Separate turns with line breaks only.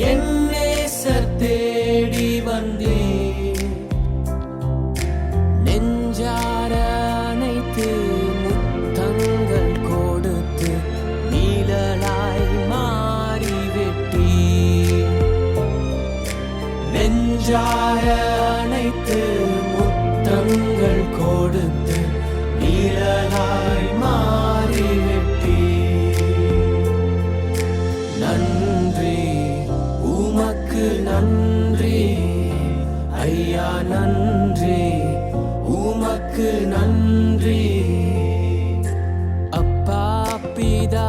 என் நேசர் தேடி வந்தே நெஞ்சார அனைத்து முத்தங்கள் கொடுத்து நீழலாய் மாறிவிட்டீ நெஞ்சார அனைத்து முத்தங்கள் கொடுத்து நீழலாய் மாறிவிட்டீ நன்றி உமக்கு நன்றி ஐயா நன்றி உமக்கு நன்றி அப்பா பிதா